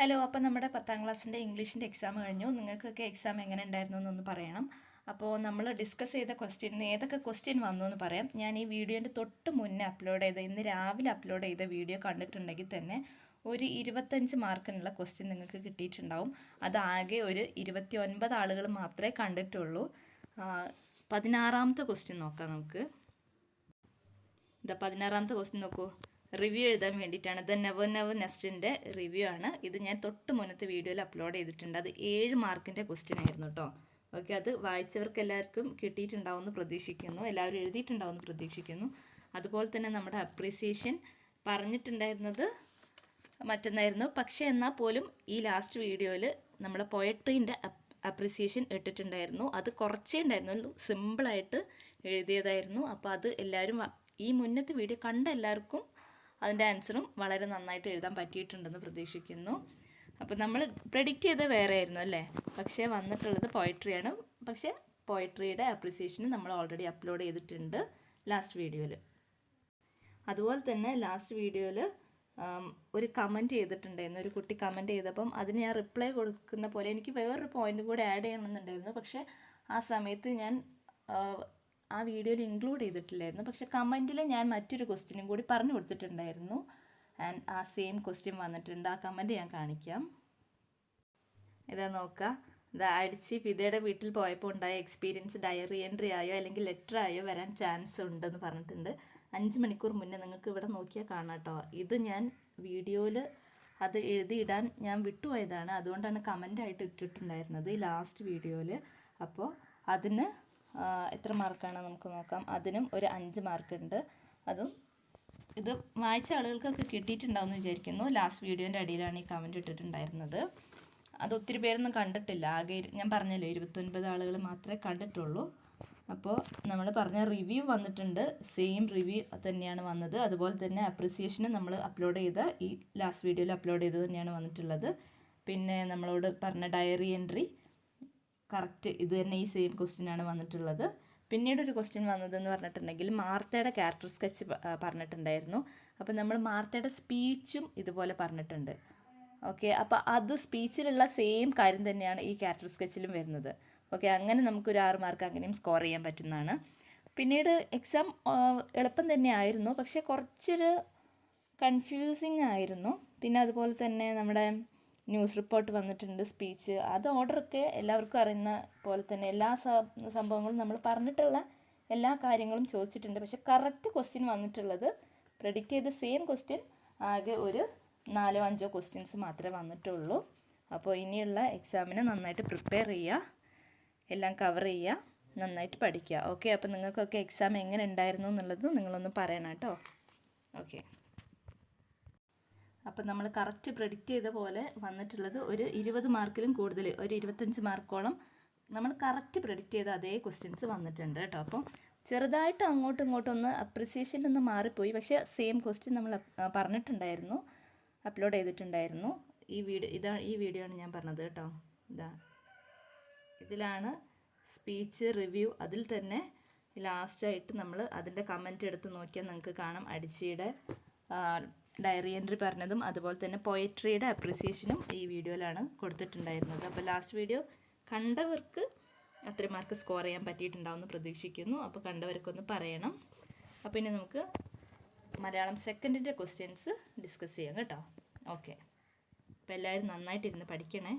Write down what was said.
Hello, അപ്പോൾ നമ്മുടെ 10ാം ക്ലാസ്സിൻ്റെ ഇംഗ്ലീഷിൻ്റെ എക്സാം കഴിഞ്ഞു. നിങ്ങൾക്കൊക്കെ എക്സാം എങ്ങനെ ഉണ്ടായിരുന്നു എന്നൊന്ന് പറയണം. അപ്പോൾ നമ്മൾ ഡിസ്കസ് ചെയ്ത ക്വസ്റ്റ്യൻ ഏതൊക്കെ ക്വസ്റ്റ്യൻ വന്നു എന്ന് പറയാം. ഞാൻ ഈ വീഡിയോൻ്റെ തൊട്ട് മുന്നേ ഇന്ന് രാവിലെ അപ്ലോഡ് ചെയ്ത വീഡിയോ കണ്ടിട്ടുണ്ടെങ്കിൽ തന്നെ ഒരു 25 മാർക്കിനുള്ള ക്വസ്റ്റ്യൻ നിങ്ങൾക്ക് കിട്ടിയിട്ടുണ്ടാവും. അതാകെ ഒരു 29 ആളുകൾ മാത്രമേ കണ്ടിട്ടുള്ളൂ. 16ാമത്തെ ക്വസ്റ്റ്യൻ നോക്കാം നമുക്ക്. 16ാമത്തെ ക്വസ്റ്റ്യൻ നോക്കൂ. റിവ്യൂ എഴുതാൻ വേണ്ടിയിട്ടാണ്. നെവർ നെസ്റ്റിൻ്റെ റിവ്യൂ ആണ് ഇത്. ഞാൻ തൊട്ട് മുന്നത്തെ വീഡിയോയിൽ അപ്ലോഡ് ചെയ്തിട്ടുണ്ട്. അത് 7 മാർക്കിൻ്റെ ക്വസ്റ്റ്യൻ ആയിരുന്നു കേട്ടോ. ഓക്കെ, അത് വായിച്ചവർക്ക് എല്ലാവർക്കും കിട്ടിയിട്ടുണ്ടാവുമെന്ന് പ്രതീക്ഷിക്കുന്നു, എല്ലാവരും എഴുതിയിട്ടുണ്ടാവുമെന്ന് പ്രതീക്ഷിക്കുന്നു. അതുപോലെ തന്നെ നമ്മുടെ അപ്രീസിയേഷൻ പറഞ്ഞിട്ടുണ്ടായിരുന്നത് മറ്റൊന്നായിരുന്നു. പക്ഷേ എന്നാൽ പോലും ഈ ലാസ്റ്റ് വീഡിയോയിൽ നമ്മുടെ പോയട്രീൻ്റെ അപ്രീസിയേഷൻ ഇട്ടിട്ടുണ്ടായിരുന്നു. അത് കുറച്ചേ ഉണ്ടായിരുന്നുള്ളൂ, സിമ്പിളായിട്ട് എഴുതിയതായിരുന്നു. അപ്പോൾ അത് എല്ലാവരും ഈ മുന്നത്തെ വീഡിയോ കണ്ട എല്ലാവർക്കും അതിൻ്റെ ആൻസറും വളരെ നന്നായിട്ട് എഴുതാൻ പറ്റിയിട്ടുണ്ടെന്ന് പ്രതീക്ഷിക്കുന്നു. അപ്പോൾ നമ്മൾ പ്രെഡിക്റ്റ് ചെയ്ത് വേറെ ആയിരുന്നു അല്ലേ, പക്ഷേ വന്നിട്ടുള്ളത് പോയട്രിയാണ്. പക്ഷേ പോയട്രിയുടെ അപ്രിസിയേഷന് നമ്മൾ ഓൾറെഡി അപ്ലോഡ് ചെയ്തിട്ടുണ്ട് ലാസ്റ്റ് വീഡിയോയിൽ. അതുപോലെ തന്നെ ലാസ്റ്റ് വീഡിയോയിൽ ഒരു കമൻറ്റ് ചെയ്തിട്ടുണ്ടായിരുന്നു. ഒരു കുട്ടി കമൻറ്റ് ചെയ്തപ്പം അതിന് ഞാൻ റിപ്ലൈ കൊടുക്കുന്ന പോലെ എനിക്ക് വേറൊരു പോയിൻ്റ് കൂടെ ആഡ് ചെയ്യണമെന്നുണ്ടായിരുന്നു. പക്ഷേ ആ സമയത്ത് ഞാൻ ആ വീഡിയോയിൽ ഇൻക്ലൂഡ് ചെയ്തിട്ടില്ലായിരുന്നു. പക്ഷെ കമൻറ്റിൽ ഞാൻ മറ്റൊരു ക്വസ്റ്റ്യനും കൂടി പറഞ്ഞു കൊടുത്തിട്ടുണ്ടായിരുന്നു. ആൻഡ് ആ സെയിം ക്വസ്റ്റ്യൻ വന്നിട്ടുണ്ട്. ആ കമൻറ്റ് ഞാൻ കാണിക്കാം. ഇതാ നോക്കുക. അടിച്ച് ഫിദയുടെ വീട്ടിൽ പോയപ്പോൾ ഉണ്ടായ എക്സ്പീരിയൻസ് ഡയറി എൻട്രി ആയോ അല്ലെങ്കിൽ ലെറ്റർ ആയോ വരാൻ ചാൻസ് ഉണ്ടെന്ന് പറഞ്ഞിട്ടുണ്ട്. 5 മണിക്കൂർ മുന്നേ നിങ്ങൾക്ക് ഇവിടെ നോക്കിയാൽ കാണാം കേട്ടോ. ഇത് ഞാൻ വീഡിയോയിൽ അത് എഴുതിയിടാൻ ഞാൻ വിട്ടുപോയതാണ്. അതുകൊണ്ടാണ് കമൻ്റായിട്ട് ഇട്ടിട്ടുണ്ടായിരുന്നത് ഈ ലാസ്റ്റ് വീഡിയോയിൽ. അപ്പോൾ അതിന് എത്ര മാർക്കാണ് നമുക്ക് നോക്കാം. അതിനും ഒരു 5 മാർക്കുണ്ട്. അതും ഇത് വായിച്ച ആളുകൾക്കൊക്കെ കിട്ടിയിട്ടുണ്ടാവുമെന്ന് വിചാരിക്കുന്നു. ലാസ്റ്റ് വീഡിയോൻ്റെ അടിയിലാണ് ഈ കമൻറ്റ് ഇട്ടിട്ടുണ്ടായിരുന്നത്. അത് ഒത്തിരി പേരൊന്നും കണ്ടിട്ടില്ല. ആകെ ഞാൻ പറഞ്ഞല്ലോ 29 ആളുകൾ മാത്രമേ കണ്ടിട്ടുള്ളൂ. അപ്പോൾ നമ്മൾ പറഞ്ഞ റിവ്യൂ വന്നിട്ടുണ്ട്. സെയിം റിവ്യൂ തന്നെയാണ് വന്നത്. അതുപോലെ തന്നെ അപ്രിസിയേഷന് നമ്മൾ അപ്ലോഡ് ചെയ്ത ഈ ലാസ്റ്റ് വീഡിയോയിൽ അപ്ലോഡ് ചെയ്തത് തന്നെയാണ് വന്നിട്ടുള്ളത്. പിന്നെ നമ്മളോട് പറഞ്ഞ ഡയറി എൻട്രി കറക്റ്റ് ഇത് തന്നെ, ഈ സെയിം ക്വസ്റ്റ്യനാണ് വന്നിട്ടുള്ളത്. പിന്നീട് ഒരു ക്വസ്റ്റ്യൻ വന്നതെന്ന് പറഞ്ഞിട്ടുണ്ടെങ്കിൽ മാർത്തയുടെ ക്യാരക്ടർ സ്കെച്ച് പറഞ്ഞിട്ടുണ്ടായിരുന്നു. അപ്പോൾ നമ്മൾ മാർത്തയുടെ സ്പീച്ചും ഇതുപോലെ പറഞ്ഞിട്ടുണ്ട്. ഓക്കെ, അപ്പോൾ അത് സ്പീച്ചിലുള്ള സെയിം കാര്യം തന്നെയാണ് ഈ ക്യാരക്ടർ സ്കെച്ചിലും വരുന്നത്. ഓക്കെ, അങ്ങനെ നമുക്കൊരു 6 മാർക്ക് അങ്ങനെയും സ്കോർ ചെയ്യാൻ പറ്റുന്നതാണ്. പിന്നീട് എക്സാം എളുപ്പം തന്നെ ആയിരുന്നു, പക്ഷേ കുറച്ചൊരു കൺഫ്യൂസിങ് ആയിരുന്നു. പിന്നെ അതുപോലെ തന്നെ നമ്മുടെ ന്യൂസ് റിപ്പോർട്ട് വന്നിട്ടുണ്ട്, സ്പീച്ച്. അത് ഓർഡറൊക്കെ എല്ലാവർക്കും അറിയുന്ന പോലെ തന്നെ എല്ലാ സംഭവങ്ങളും നമ്മൾ പറഞ്ഞിട്ടുള്ള എല്ലാ കാര്യങ്ങളും ചോദിച്ചിട്ടുണ്ട്. പക്ഷേ കറക്റ്റ് ക്വസ്റ്റ്യൻ വന്നിട്ടുള്ളത് പ്രെഡിക്റ്റ് ചെയ്ത സെയിം ക്വസ്റ്റ്യൻ ആകെ ഒരു 4-5 ക്വസ്റ്റ്യൻസ് മാത്രമേ വന്നിട്ടുള്ളൂ. അപ്പോൾ ഇനിയുള്ള എക്സാമിന് നന്നായിട്ട് പ്രിപ്പയർ ചെയ്യുക, എല്ലാം കവർ ചെയ്യുക, നന്നായിട്ട് പഠിക്കുക. ഓക്കെ, അപ്പോൾ നിങ്ങൾക്കൊക്കെ എക്സാം എങ്ങനെ ഉണ്ടായിരുന്നു എന്നുള്ളത് നിങ്ങളൊന്ന് പറയണം കേട്ടോ. ഓക്കെ, അപ്പം നമ്മൾ കറക്റ്റ് പ്രെഡിക്റ്റ് ചെയ്ത പോലെ വന്നിട്ടുള്ളത് ഒരു 20 മാർക്കിലും കൂടുതൽ, ഒരു 25 മാർക്കോളം നമ്മൾ കറക്റ്റ് പ്രെഡിക്റ്റ് ചെയ്ത അതേ ക്വസ്റ്റ്യൻസ് വന്നിട്ടുണ്ട് കേട്ടോ. അപ്പം ചെറുതായിട്ട് അങ്ങോട്ടും ഇങ്ങോട്ടും ഒന്ന് അപ്രിസിയേഷനൊന്ന് മാറിപ്പോയി. പക്ഷേ സെയിം ക്വസ്റ്റ്യൻ നമ്മൾ പറഞ്ഞിട്ടുണ്ടായിരുന്നു, അപ്ലോഡ് ചെയ്തിട്ടുണ്ടായിരുന്നു. ഈ വീഡിയോ ആണ് ഞാൻ പറഞ്ഞത് കേട്ടോ. ഇതിലാണ് സ്പീച്ച് റിവ്യൂ. അതിൽ തന്നെ ലാസ്റ്റായിട്ട് നമ്മൾ അതിൻ്റെ കമൻറ്റ് എടുത്ത് നോക്കിയാൽ നിങ്ങൾക്ക് കാണാം അടിച്ചിയുടെ ഡയറി എൻട്രി പറഞ്ഞതും അതുപോലെ തന്നെ പോയട്രിയുടെ അപ്രിസിയേഷനും ഈ വീഡിയോയിലാണ് കൊടുത്തിട്ടുണ്ടായിരുന്നത്. അപ്പോൾ ലാസ്റ്റ് വീഡിയോ കണ്ടവർക്ക് അത്രയും മാർക്ക് സ്കോർ ചെയ്യാൻ പറ്റിയിട്ടുണ്ടാവുമെന്ന് പ്രതീക്ഷിക്കുന്നു. അപ്പോൾ കണ്ടവർക്കൊന്ന് പറയണം. അപ്പോൾ ഇനി നമുക്ക് മലയാളം സെക്കൻഡിൻ്റെ ക്വസ്റ്റ്യൻസ് ഡിസ്കസ് ചെയ്യാം കേട്ടോ. ഓക്കെ, അപ്പോൾ എല്ലാവരും നന്നായിട്ടിരുന്ന് പഠിക്കണേ.